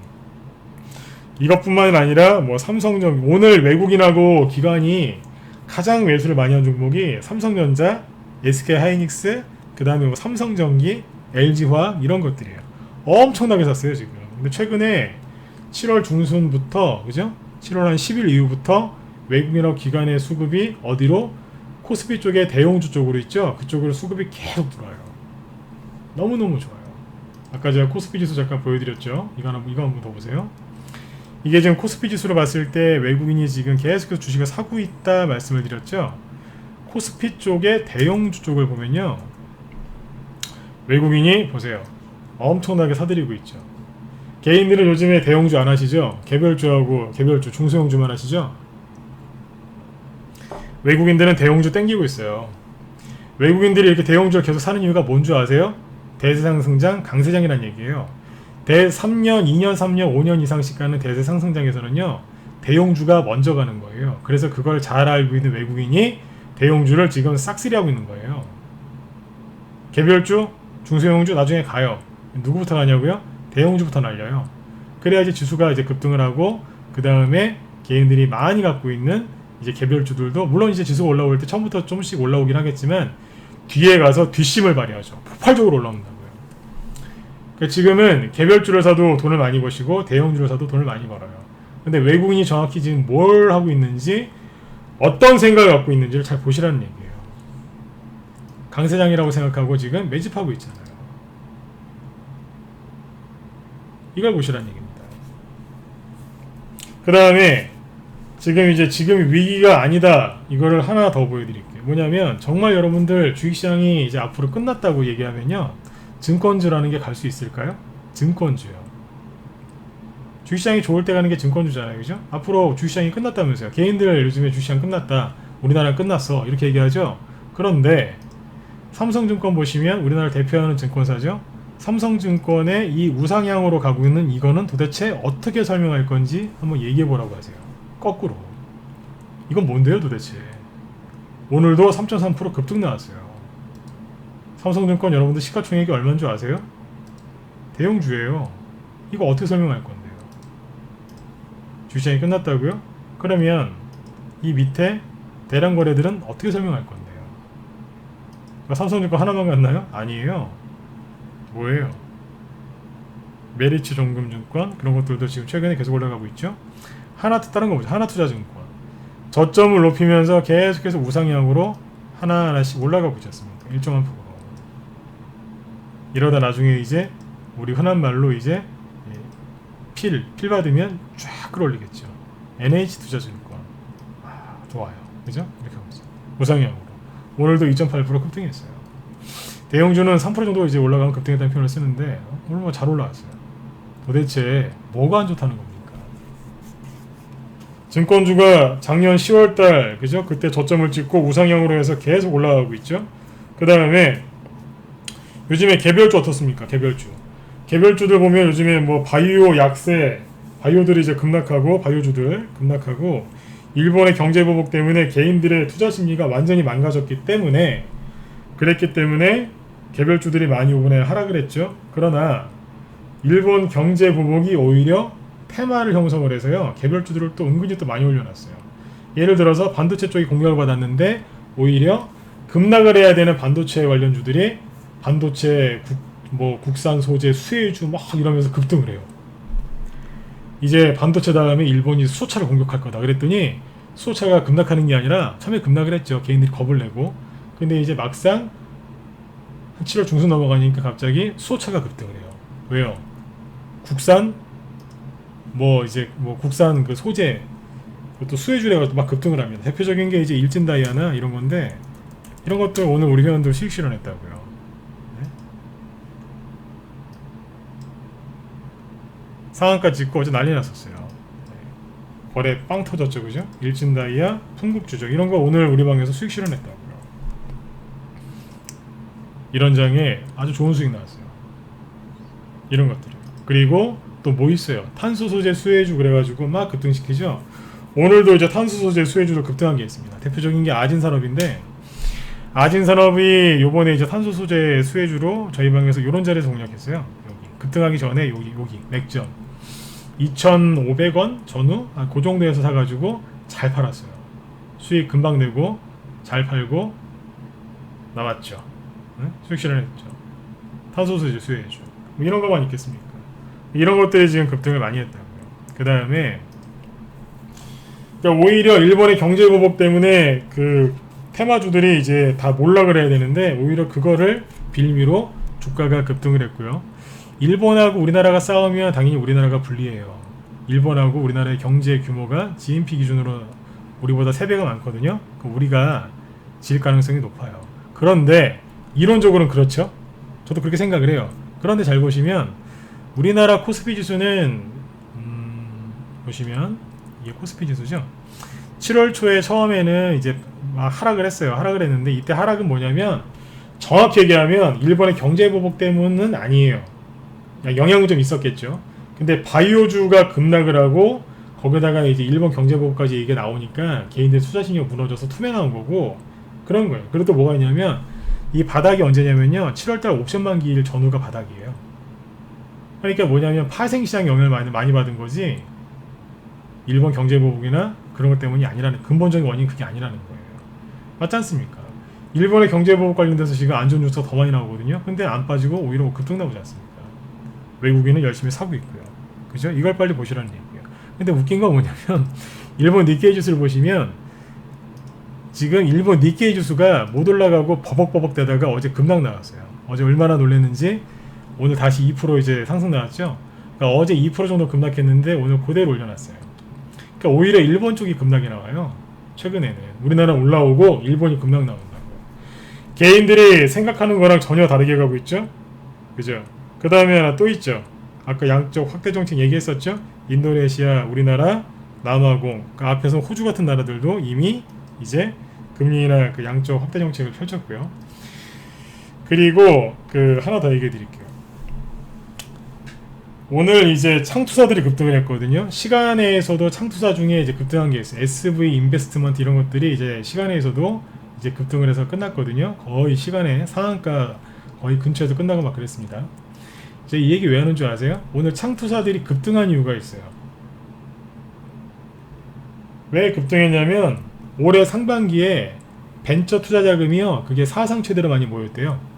이것뿐만 아니라 뭐 삼성전 오늘 외국인하고 기관이 가장 매수를 많이 한 종목이 삼성전자, SK 하이닉스, 그 다음에 뭐 삼성전기, LG화학 이런 것들이에요. 엄청나게 샀어요 지금. 근데 최근에 7월 중순부터 그죠? 7월 한 10일 이후부터 외국인하고 기관의 수급이 어디로? 코스피 쪽에 대형주 쪽으로 있죠? 그쪽으로 수급이 계속 들어와요. 너무너무 좋아요. 아까 제가 코스피 지수 잠깐 보여드렸죠? 이거 한번 더 보세요. 이게 지금 코스피 지수를 봤을 때 외국인이 지금 계속해서 주식을 사고 있다 말씀을 드렸죠? 코스피 쪽의 대형주 쪽을 보면요. 외국인이 보세요. 엄청나게 사들이고 있죠. 개인들은 요즘에 대형주 안 하시죠? 개별주하고 개별주, 중소형주만 하시죠? 외국인들은 대형주 땡기고 있어요. 외국인들이 이렇게 대형주를 계속 사는 이유가 뭔 줄 아세요? 대세상승장, 강세장이라는 얘기예요. 3년, 2년, 3년, 5년 이상씩 가는 대세상승장에서는요. 대형주가 먼저 가는 거예요. 그래서 그걸 잘 알고 있는 외국인이 대형주를 지금 싹쓸이하고 있는 거예요. 개별주, 중소형주 나중에 가요. 누구부터 가냐고요? 대형주부터 날려요. 그래야지 지수가 이제 급등을 하고 그 다음에 개인들이 많이 갖고 있는 이제 개별주들도 물론 이제 지수가 올라올 때 처음부터 조금씩 올라오긴 하겠지만 뒤에 가서 뒷심을 발휘하죠. 폭발적으로 올라온다고요. 그러니까 지금은 개별주를 사도 돈을 많이 버시고 대형주를 사도 돈을 많이 벌어요. 근데 외국인이 정확히 지금 뭘 하고 있는지 어떤 생각을 갖고 있는지를 잘 보시라는 얘기예요. 강세장이라고 생각하고 지금 매집하고 있잖아요. 이걸 보시라는 얘기입니다. 그 다음에 지금 위기가 아니다. 이거를 하나 더 보여드릴게요. 뭐냐면 정말 여러분들 주식시장이 이제 앞으로 끝났다고 얘기하면요. 증권주라는 게 갈 수 있을까요? 증권주요. 주식시장이 좋을 때 가는 게 증권주잖아요. 그죠? 앞으로 주식시장이 끝났다면서요. 개인들 요즘에 주식시장 끝났다. 우리나라 끝났어. 이렇게 얘기하죠. 그런데 삼성증권 보시면 우리나라를 대표하는 증권사죠. 삼성증권의 이 우상향으로 가고 있는 이거는 도대체 어떻게 설명할 건지 한번 얘기해 보라고 하세요. 거꾸로. 이건 뭔데요 도대체? 오늘도 3.3% 급등 나왔어요. 삼성증권 여러분들 시가총액이 얼마인 줄 아세요? 대형주예요. 이거 어떻게 설명할 건데요? 주시장이 끝났다고요? 그러면 이 밑에 대량 거래들은 어떻게 설명할 건데요? 삼성증권 하나만 갔나요? 아니에요. 뭐예요? 메리츠 종금증권 그런 것들도 지금 최근에 계속 올라가고 있죠. 다른 거 보죠. 하나투자증권 저점을 높이면서 계속해서 우상향으로 하나하나씩 올라가고 있지 않습니까? 일정한 폭으로. 이러다 나중에 이제 우리 흔한 말로 이제 필 받으면 쫙 끌어올리겠죠. NH투자증권 좋아요. 그죠? 이렇게 보죠. 우상향으로 오늘도 2.8% 급등했어요. 대형주는 3% 정도 이제 올라가면 급등했다는 표현을 쓰는데 오늘 뭐 잘 올라왔어요. 도대체 뭐가 안 좋다는 겁니까? 증권주가 작년 10월달 그죠? 그때 저점을 찍고 우상향으로 해서 계속 올라가고 있죠. 그 다음에 요즘에 개별주 어떻습니까? 개별주들 보면 요즘에 뭐 바이오, 약세, 바이오들이 이제 급락하고 바이오주들 급락하고 일본의 경제 보복 때문에 개인들의 투자 심리가 완전히 망가졌기 때문에 그랬기 때문에 개별주들이 많이 이번에 하락을 했죠. 그러나 일본 경제 보복이 오히려 테마를 형성을 해서요. 개별주들을 또 은근히 또 많이 올려놨어요. 예를 들어서 반도체 쪽이 공격을 받았는데 오히려 급락을 해야 되는 반도체 관련주들이 반도체 국산 소재 수혜주 막 이러면서 급등을 해요. 이제 반도체 다음에 일본이 수소차를 공격할 거다 그랬더니 수소차가 급락하는 게 아니라 처음에 급락을 했죠. 개인들이 겁을 내고. 근데 이제 막상 7월 중순 넘어가니까 갑자기 수소차가 급등을 해요. 왜요? 국산 국산 그 소재 그것도 수혜주래가 막 급등을 합니다. 대표적인 게 이제 일진다이아나 이런 건데 이런 것들 오늘 우리 회원들 수익 실현했다고요. 네? 상한가 찍고 어제 난리 났었어요. 네. 거래 빵 터졌죠, 그죠? 일진다이아, 풍국주적 이런 거 오늘 우리 방에서 수익 실현했다고요. 이런 장에 아주 좋은 수익 나왔어요. 이런 것들이. 그리고 또 뭐 있어요? 탄소 소재 수혜주 그래가지고 막 급등시키죠. 오늘도 이제 탄소 소재 수혜주로 급등한 게 있습니다. 대표적인 게 아진산업인데 아진산업이 요번에 이제 탄소 소재 수혜주로 저희 방에서 요런 자리에서 공략했어요. 여기 급등하기 전에 여기 맥점 2,500원 전후 그 정도에서 사가지고 잘 팔았어요. 수익 금방 내고 잘 팔고 나왔죠. 네? 수익 실현했죠. 탄소 소재 수혜주 뭐 이런 것만 있겠습니까? 이런 것들이 지금 급등을 많이 했다고요. 그 다음에 그러니까 오히려 일본의 경제 보복 때문에 그 테마주들이 이제 다 몰락을 해야 되는데 오히려 그거를 빌미로 주가가 급등을 했고요. 일본하고 우리나라가 싸우면 당연히 우리나라가 불리해요. 일본하고 우리나라의 경제 규모가 GNP 기준으로 우리보다 3배가 많거든요. 우리가 질 가능성이 높아요. 그런데 이론적으로는 그렇죠. 저도 그렇게 생각을 해요. 그런데 잘 보시면 우리나라 코스피 지수는 보시면 이게 코스피 지수죠. 7월 초에 처음에는 이제 막 하락을 했어요. 하락을 했는데 이때 하락은 뭐냐면 정확히 얘기하면 일본의 경제 보복 때문은 아니에요. 영향은 좀 있었겠죠. 근데 바이오주가 급락을 하고 거기다가 이제 일본 경제 보복까지 이게 나오니까 개인들 투자 신경 무너져서 투매나온 거고 그런 거예요. 그리고 또 뭐가 있냐면 이 바닥이 언제냐면요. 7월달 옵션 만기일 전후가 바닥이에요. 그러니까 뭐냐면 파생시장 영향을 많이 받은 거지 일본 경제보복이나 그런 것 때문이 아니라는 근본적인 원인이 그게 아니라는 거예요. 맞지 않습니까? 일본의 경제보복 관련돼서 지금 안 좋은 뉴스가 더 많이 나오거든요. 근데 안 빠지고 오히려 급등 나오지 않습니까? 외국인은 열심히 사고 있고요. 그죠? 이걸 빨리 보시라는 얘기예요. 근데 웃긴 건 뭐냐면 일본 니케이 지수를 보시면 지금 일본 니케이 지수가 못 올라가고 버벅버벅 되다가 어제 급락 나왔어요. 어제 얼마나 놀랐는지 오늘 다시 2% 이제 상승 나왔죠. 그러니까 어제 2% 정도 급락했는데 오늘 그대로 올려놨어요. 그러니까 오히려 일본 쪽이 급락이 나와요. 최근에는 우리나라 올라오고 일본이 급락 나온다고요. 개인들이 생각하는 거랑 전혀 다르게 가고 있죠. 그죠? 그 다음에 하나 또 있죠. 아까 양쪽 확대 정책 얘기했었죠. 인도네시아, 우리나라, 남아공 그 앞에서 호주 같은 나라들도 이미 이제 금리나 그 양쪽 확대 정책을 펼쳤고요. 그리고 그 하나 더 얘기해 드릴게요. 오늘 이제 창투사들이 급등을 했거든요. 시간에서도 창투사 중에 이제 급등한 게 있어요. SV 인베스트먼트 이런 것들이 이제 시간에서도 이제 급등을 해서 끝났거든요. 거의 시간에 상한가 거의 근처에서 끝나고 막 그랬습니다. 이제 이 얘기 왜 하는 줄 아세요? 오늘 창투사들이 급등한 이유가 있어요. 왜 급등했냐면 올해 상반기에 벤처 투자 자금이요. 그게 사상 최대로 많이 모였대요.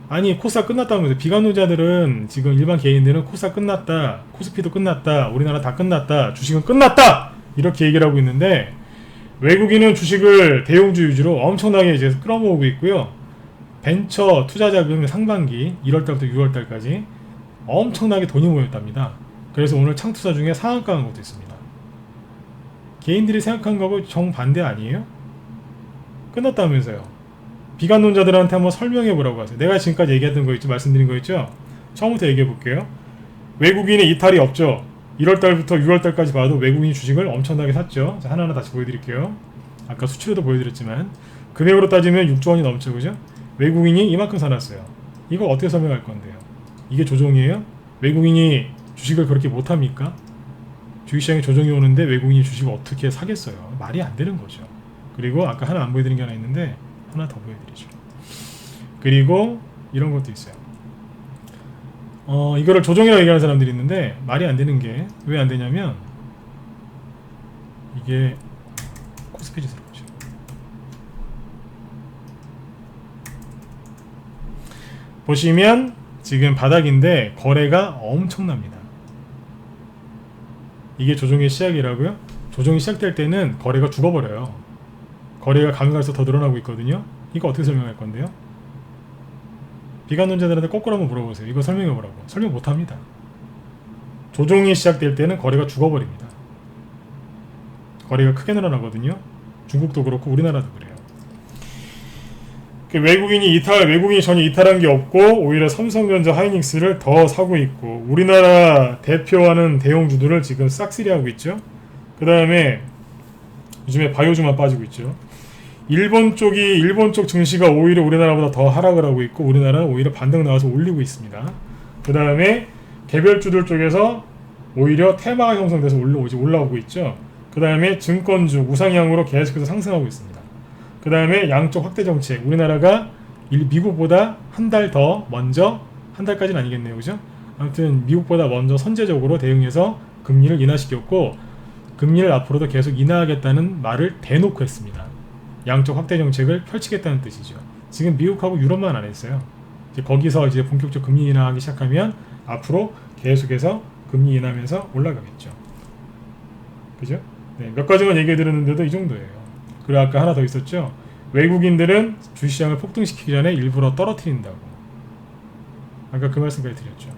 아니 코스가 끝났다면서 비관론자들은 지금 일반 개인들은 코스가 끝났다, 코스피도 끝났다, 우리나라 다 끝났다, 주식은 끝났다 이렇게 얘기를 하고 있는데 외국인은 주식을 대용주 위주로 엄청나게 이제 끌어모으고 있고요. 벤처 투자 자금 상반기 1월달부터 6월달까지 엄청나게 돈이 모였답니다. 그래서 오늘 창투사 중에 상한가 한 것도 있습니다. 개인들이 생각한 거하고 정반대 아니에요? 끝났다면서요. 비관론자들한테 한번 설명해 보라고 하세요. 내가 지금까지 얘기했던 거 있죠? 말씀드린 거 있죠? 처음부터 얘기해 볼게요. 외국인의 이탈이 없죠? 1월달부터 6월달까지 봐도 외국인이 주식을 엄청나게 샀죠. 자, 하나하나 다시 보여드릴게요. 아까 수치로도 보여드렸지만 금액으로 따지면 6조 원이 넘죠, 그죠? 외국인이 이만큼 사놨어요. 이거 어떻게 설명할 건데요? 이게 조종이에요? 외국인이 주식을 그렇게 못합니까? 주식시장에 조정이 오는데 외국인이 주식을 어떻게 사겠어요? 말이 안 되는 거죠. 그리고 아까 하나 안 보여드린 게 하나 있는데 하나 더 보여드리죠. 그리고 이런 것도 있어요. 이거를 조종이라고 얘기하는 사람들이 있는데 말이 안 되는 게 왜 안 되냐면 이게 코스피 지수로 보죠. 보시면 지금 바닥인데 거래가 엄청납니다. 이게 조종의 시작이라고요? 조종이 시작될 때는 거래가 죽어버려요. 거래가 가면 갈수록 더 늘어나고 있거든요. 이거 어떻게 설명할 건데요? 비관론자들한테 거꾸로 한번 물어보세요. 이거 설명해보라고. 설명 못합니다. 조종이 시작될 때는 거래가 죽어버립니다. 거래가 크게 늘어나거든요. 중국도 그렇고 우리나라도 그래요. 외국인이 전혀 이탈한 게 없고 오히려 삼성전자, 하이닉스를 더 사고 있고 우리나라 대표하는 대형주들을 지금 싹쓸이하고 있죠. 그 다음에 요즘에 바이오주만 빠지고 있죠. 일본 쪽 증시가 오히려 우리나라보다 더 하락을 하고 있고 우리나라는 오히려 반등 나와서 올리고 있습니다. 그 다음에 개별주들 쪽에서 오히려 테마가 형성돼서 올라오고 있죠. 그 다음에 증권주 우상향으로 계속해서 상승하고 있습니다. 그 다음에 양쪽 확대 정책, 우리나라가 미국보다 한 달 더 먼저, 한 달까지는 아니겠네요, 그죠? 아무튼 미국보다 먼저 선제적으로 대응해서 금리를 인하시켰고 금리를 앞으로도 계속 인하하겠다는 말을 대놓고 했습니다. 양쪽 확대 정책을 펼치겠다는 뜻이죠. 지금 미국하고 유럽만 안 했어요. 이제 거기서 이제 본격적 금리 인하하기 시작하면 앞으로 계속해서 금리 인하하면서 올라가겠죠. 그죠? 네, 몇 가지만 얘기해 드렸는데도 이 정도예요. 그리고 아까 하나 더 있었죠. 외국인들은 주식시장을 폭등시키기 전에 일부러 떨어뜨린다고. 아까 그 말씀까지 드렸죠.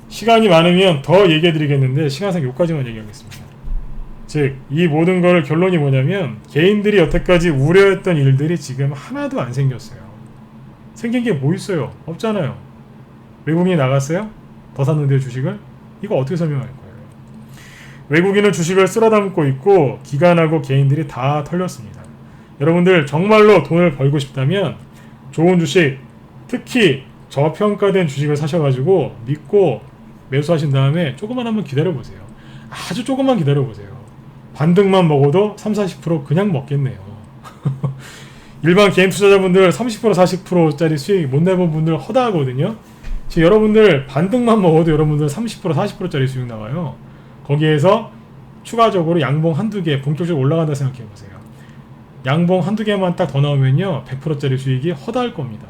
시간이 많으면 더 얘기해 드리겠는데 시간상 여기까지만 얘기하겠습니다. 즉, 이 모든 걸 결론이 뭐냐면 개인들이 여태까지 우려했던 일들이 지금 하나도 안 생겼어요. 생긴 게 뭐 있어요? 없잖아요. 외국인이 나갔어요? 더 샀는데요, 주식을? 이거 어떻게 설명할 거예요? 외국인은 주식을 쓸어담고 있고 기관하고 개인들이 다 털렸습니다. 여러분들 정말로 돈을 벌고 싶다면 좋은 주식, 특히 저평가된 주식을 사셔가지고 믿고 매수하신 다음에 조금만 한번 기다려보세요. 아주 조금만 기다려보세요. 반등만 먹어도 30-40% 그냥 먹겠네요. 일반 개인 투자자분들 30% 40%짜리 수익 못 내본 분들 허다하거든요. 지금 여러분들 반등만 먹어도 여러분들 30% 40%짜리 수익 나와요. 거기에서 추가적으로 양봉 한두 개 본격적으로 올라간다 생각해보세요. 양봉 한두 개만 딱 더 나오면요 100%짜리 수익이 허다할 겁니다.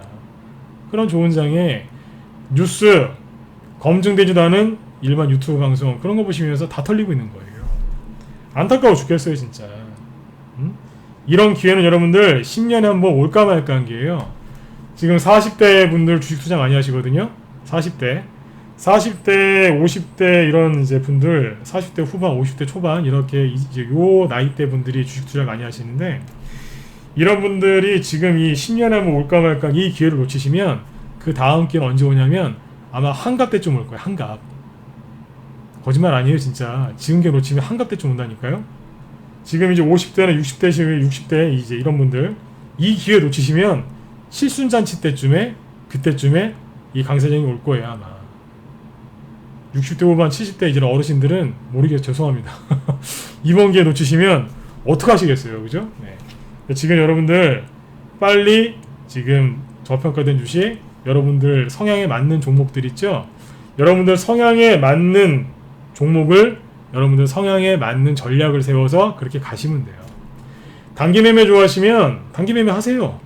그런 좋은 장에 뉴스 검증되지도 않은 일반 유튜브 방송 그런 거 보시면서 다 털리고 있는 거예요. 안타까워 죽겠어요 진짜. 이런 기회는 여러분들 10년에 한번 올까 말까 한 기회예요. 지금 40대 분들 주식 투자 많이 하시거든요. 40대 50대 이런 이제 분들 40대 후반 50대 초반 이렇게 이제 요 나이대 분들이 주식 투자 많이 하시는데 이런 분들이 지금 이 10년에 한번 올까 말까 이 기회를 놓치시면 그 다음 기회는 언제 오냐면 아마 한갑 때쯤 올 거예요. 한갑. 거짓말 아니에요 진짜. 지금 기회 놓치면 한갑 때쯤 온다니까요. 지금 이제 50대나 60대 이제 이런 분들 이 기회 놓치시면 칠순잔치 때쯤에 그때쯤에 이 강세장이 올 거예요 아마. 60대 후반 70대 이제 어르신들은 모르겠어요. 죄송합니다. 이번 기회 놓치시면 어떡하시겠어요. 그죠? 네. 지금 여러분들 빨리 지금 저평가된 주식 여러분들 성향에 맞는 종목들 있죠? 여러분들 성향에 맞는 종목을 여러분들 성향에 맞는 전략을 세워서 그렇게 가시면 돼요. 단기 매매 좋아하시면 단기 매매 하세요.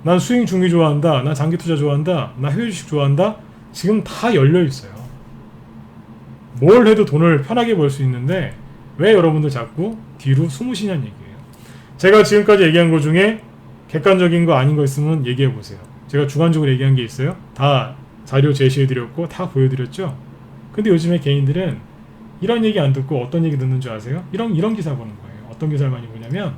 난 스윙 중기 좋아한다. 난 장기 투자 좋아한다. 난 해외 주식 좋아한다. 지금 다 열려 있어요. 뭘 해도 돈을 편하게 벌 수 있는데 왜 여러분들 자꾸 뒤로 숨으시냐는 얘기예요. 제가 지금까지 얘기한 것 중에 객관적인 거 아닌 거 있으면 얘기해 보세요. 제가 주관적으로 얘기한 게 있어요. 다 자료 제시해 드렸고 다 보여드렸죠. 근데 요즘에 개인들은 이런 얘기 안 듣고 어떤 얘기 듣는 줄 아세요? 이런 기사 보는 거예요. 어떤 기사를 많이 보냐면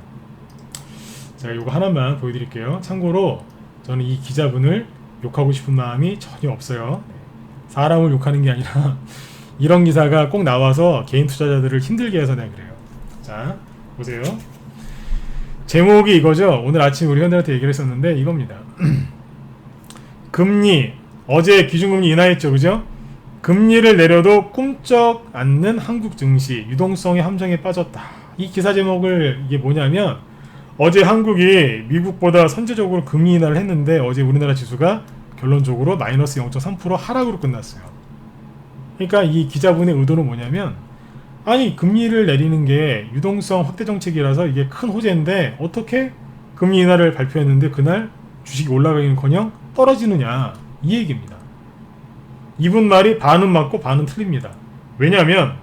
제가 이거 하나만 보여드릴게요. 참고로 저는 이 기자분을 욕하고 싶은 마음이 전혀 없어요. 사람을 욕하는 게 아니라 이런 기사가 꼭 나와서 개인 투자자들을 힘들게 해서 내가 그래요. 자, 보세요. 제목이 이거죠. 오늘 아침 우리 회원들한테 얘기를 했었는데 이겁니다. 금리, 어제 기준금리 인하했죠, 그죠? 금리를 내려도 꿈쩍 않는 한국 증시, 유동성의 함정에 빠졌다. 이 기사 제목을 이게 뭐냐면 어제 한국이 미국보다 선제적으로 금리 인하를 했는데 어제 우리나라 지수가 결론적으로 마이너스 0.3% 하락으로 끝났어요. 그러니까 이 기자분의 의도는 뭐냐면 아니 금리를 내리는 게 유동성 확대 정책이라서 이게 큰 호재인데 어떻게 금리 인하를 발표했는데 그날 주식이 올라가기는커녕 떨어지느냐 이 얘기입니다. 이분 말이 반은 맞고 반은 틀립니다. 왜냐하면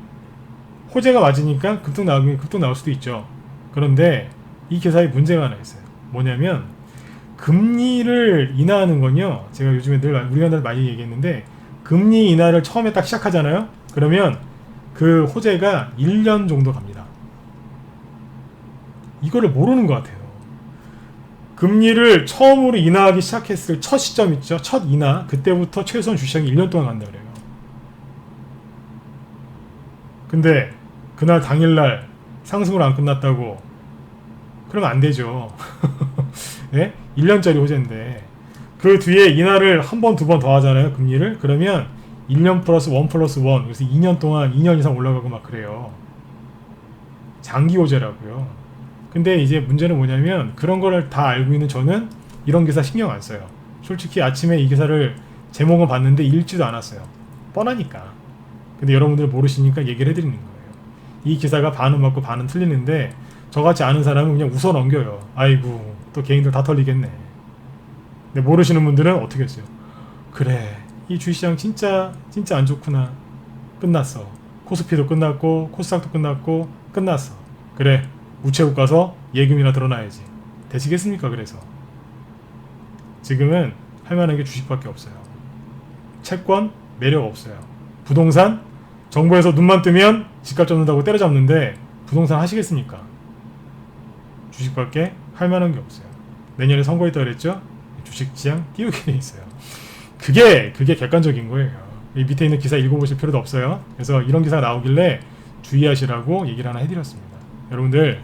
호재가 맞으니까 급등 나올 수도 있죠. 그런데 이 기사에 문제가 하나 있어요. 뭐냐면 금리를 인하하는 건요. 제가 요즘에 늘 우리가 많이 얘기했는데 금리 인하를 처음에 딱 시작하잖아요. 그러면 그 호재가 1년 정도 갑니다. 이거를 모르는 것 같아요. 금리를 처음으로 인하하기 시작했을 첫 시점 있죠. 첫 인하. 그때부터 최소한 주시장이 1년 동안 간다 그래요. 근데 그날 당일날 상승으로 안 끝났다고 그러면 안 되죠. 네? 1년짜리 호재인데 그 뒤에 인하를 한 번, 두 번 더 하잖아요. 금리를. 그러면 1년 플러스 1 플러스 1 그래서 2년 동안 2년 이상 올라가고 막 그래요. 장기 호재라고요. 근데 이제 문제는 뭐냐면 그런 거를 다 알고 있는 저는 이런 기사 신경 안 써요. 솔직히 아침에 이 기사를 제목은 봤는데 읽지도 않았어요. 뻔하니까. 근데 여러분들 모르시니까 얘기를 해드리는 거예요. 이 기사가 반은 맞고 반은 틀리는데 저같이 아는 사람은 그냥 웃어 넘겨요. 아이고 또 개인들 다 털리겠네. 근데 모르시는 분들은 어떻게 했어요? 그래 이 주식시장 진짜 안 좋구나. 끝났어. 코스피도 끝났고 코스닥도 끝났고 끝났어. 그래 우체국 가서 예금이나 들어놔야지. 되시겠습니까? 그래서 지금은 할만한 게 주식밖에 없어요. 채권 매력 없어요. 부동산 정부에서 눈만 뜨면 집값 잡는다고 때려잡는데 부동산 하시겠습니까? 주식밖에 할만한 게 없어요. 내년에 선거 있다고 그랬죠? 주식시장 띄우게 돼 있어요. 그게 객관적인 거예요. 이 밑에 있는 기사 읽어보실 필요도 없어요. 그래서 이런 기사가 나오길래 주의하시라고 얘기를 하나 해드렸습니다. 여러분들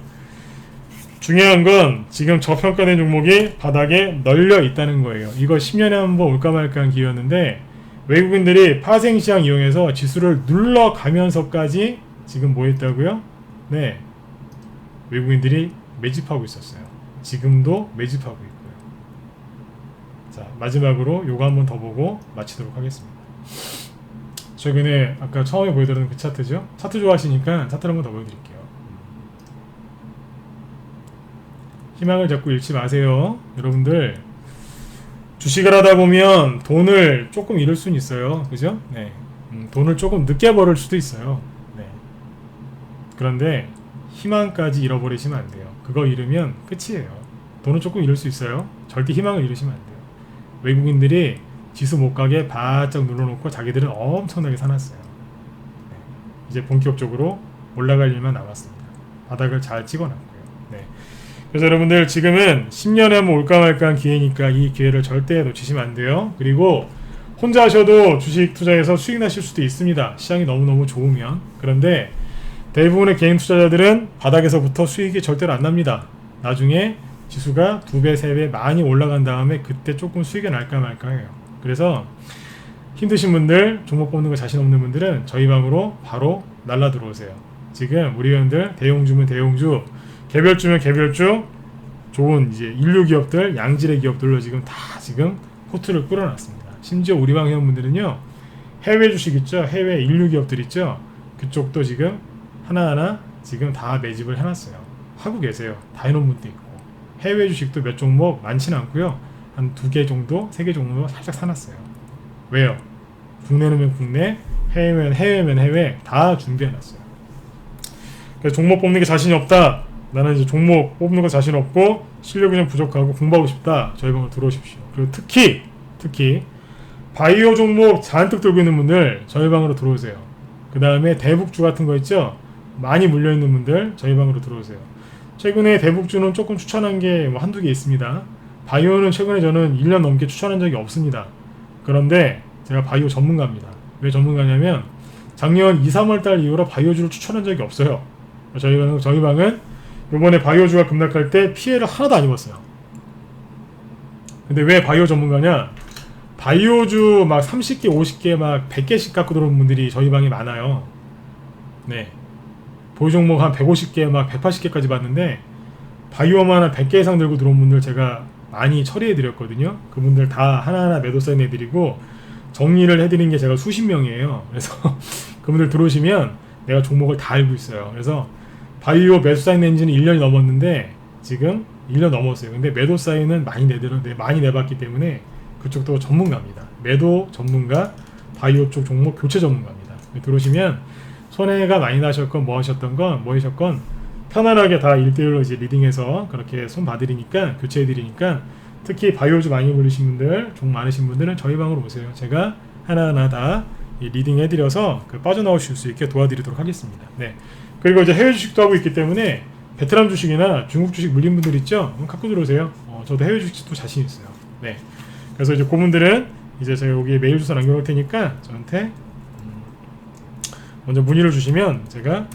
중요한 건 지금 저평가된 종목이 바닥에 널려 있다는 거예요. 이거 10년에 한번 올까 말까한 기회였는데 외국인들이 파생시장 이용해서 지수를 눌러가면서까지 지금 뭐 했다고요? 네, 외국인들이 매집하고 있었어요. 지금도 매집하고 있고요. 자, 마지막으로 요거 한번 더 보고 마치도록 하겠습니다. 최근에 아까 처음에 보여드렸던 그 차트죠? 차트 좋아하시니까 차트를 한번 더 보여드릴게요. 희망을 자꾸 잃지 마세요. 여러분들 주식을 하다 보면 돈을 조금 잃을 수는 있어요. 그죠? 네. 돈을 조금 늦게 벌을 수도 있어요. 네. 그런데 희망까지 잃어버리시면 안 돼요. 그거 잃으면 끝이에요. 돈은 조금 잃을 수 있어요. 절대 희망을 잃으시면 안 돼요. 외국인들이 지수 못 가게 바짝 눌러놓고 자기들은 엄청나게 사놨어요. 네. 이제 본격적으로 올라갈 일만 남았습니다. 바닥을 잘 찍어놨고요. 네. 그래서 여러분들 지금은 10년에 한번 올까 말까한 기회니까 이 기회를 절대 놓치시면 안 돼요. 그리고 혼자 하셔도 주식 투자에서 수익 나실 수도 있습니다. 시장이 너무너무 좋으면. 그런데 대부분의 개인 투자자들은 바닥에서부터 수익이 절대로 안 납니다. 나중에 지수가 2배, 3배 많이 올라간 다음에 그때 조금 수익이 날까 말까 해요. 그래서 힘드신 분들, 종목 뽑는 거 자신 없는 분들은 저희 방으로 바로 날라 들어오세요. 지금 우리 회원들 대용주면 대용주, 개별주면 개별주, 좋은 이제 인류 기업들, 양질의 기업들로 지금 다 지금 코트를 끌어놨습니다. 심지어 우리 방 회원분들은요, 해외 주식 있죠, 해외 인류 기업들 있죠, 그쪽도 지금 하나하나 지금 다 매집을 해놨어요. 하고 계세요. 다 해놓은 분도 있고. 해외 주식도 몇 종목 많지는 않고요. 한 2개 정도, 3개 정도 살짝 사놨어요. 왜요? 국내는 국내, 해외면 해외 다 준비해놨어요. 그래서 종목 뽑는 게 자신이 없다. 나는 이제 종목 뽑는 거 자신 없고 실력이 좀 부족하고 공부하고 싶다. 저희 방으로 들어오십시오. 그리고 특히 바이오 종목 잔뜩 들고 있는 분들 저희 방으로 들어오세요. 그 다음에 대북주 같은 거 있죠? 많이 물려있는 분들 저희 방으로 들어오세요. 최근에 대북주는 조금 추천한 게 뭐 한두 개 있습니다. 바이오는 최근에 저는 1년 넘게 추천한 적이 없습니다. 그런데 제가 바이오 전문가입니다. 왜 전문가냐면 작년 2, 3월달 이후로 바이오주를 추천한 적이 없어요. 저희 방은 이번에 바이오주가 급락할 때 피해를 하나도 안 입었어요. 근데 왜 바이오 전문가냐? 바이오주 막 30개, 50개, 막 100개씩 갖고 들어온 분들이 저희 방에 많아요. 네. 보유 종목 한 150개, 막 180개까지 봤는데, 바이오만 한 100개 이상 들고 들어온 분들 제가 많이 처리해드렸거든요. 그분들 다 하나하나 매도 사인 해드리고, 정리를 해드린 게 제가 수십 명이에요. 그래서 그분들 들어오시면 내가 종목을 다 알고 있어요. 그래서 바이오 매도 사인 낸 지는 1년이 넘었는데, 지금 1년 넘었어요. 근데 매도 사인은 많이 내봤기 때문에 그쪽도 전문가입니다. 매도 전문가, 바이오 쪽 종목 교체 전문가입니다. 들어오시면 손해가 많이 나셨건 뭐 하셨던 건 편안하게 다 1대1로 이제 리딩해서 그렇게 손 봐드리니까, 교체해드리니까, 특히 바이오주 많이 물리신 분들, 종 많으신 분들은 저희 방으로 오세요. 제가 하나하나 다 리딩 해드려서 빠져나오실 수 있게 도와드리도록 하겠습니다. 네. 그리고 이제 해외 주식도 하고 있기 때문에 베트남 주식이나 중국 주식 물린 분들 있죠? 갖고 들어오세요. 저도 해외 주식도 자신 있어요. 네. 그래서 이제 그분들은 이제 제가 여기에 메일 주소 남겨놓을 테니까 저한테 먼저 문의를 주시면 제가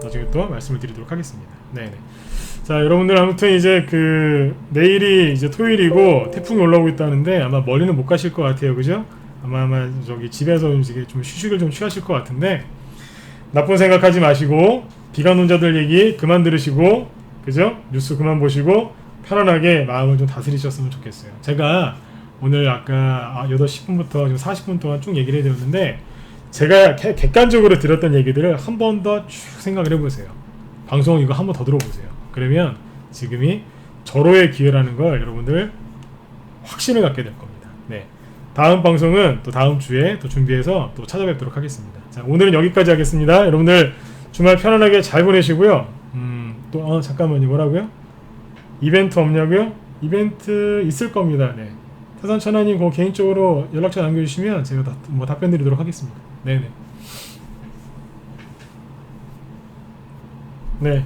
나중에 또 말씀을 드리도록 하겠습니다. 네네. 자, 여러분들 아무튼 이제 내일이 이제 토요일이고 태풍이 올라오고 있다는데 아마 멀리는 못 가실 것 같아요. 그죠? 아마 저기 집에서 좀 휴식을 좀 취하실 것 같은데, 나쁜 생각하지 마시고 비관론자들 얘기 그만 들으시고, 그죠? 뉴스 그만 보시고 편안하게 마음을 좀 다스리셨으면 좋겠어요. 제가 오늘 아까 8시 10분부터 지금 40분 동안 쭉 얘기를 해드렸는데, 제가 객관적으로 들었던 얘기들을 한 번 더 쭉 생각을 해보세요. 방송 이거 한 번 더 들어보세요. 그러면 지금이 절호의 기회라는 걸 여러분들 확신을 갖게 될 겁니다. 네. 다음 방송은 또 다음 주에 또 준비해서 또 찾아뵙도록 하겠습니다. 자, 오늘은 여기까지 하겠습니다. 여러분들 주말 편안하게 잘 보내시고요. 잠깐만요. 뭐라고요? 이벤트 없냐고요? 이벤트 있을 겁니다. 네. 태산천하님 개인적으로 연락처 남겨주시면 제가 답변 드리도록 하겠습니다. 네네. 네.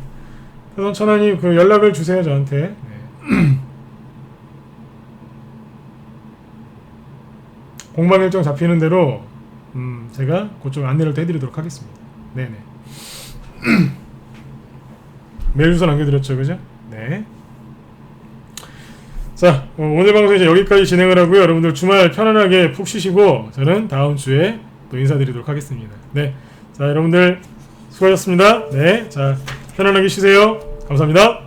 태산천하님 연락을 주세요, 저한테. 네. 공방 일정 잡히는 대로 제가 그쪽 안내를 또 해드리도록 하겠습니다. 네네. 메일 주소 남겨드렸죠, 그죠? 네. 자, 오늘 방송 이제 여기까지 진행을 하고요. 여러분들 주말 편안하게 푹 쉬시고 저는 다음 주에 또 인사드리도록 하겠습니다. 네. 자, 여러분들 수고하셨습니다. 네. 자, 편안하게 쉬세요. 감사합니다.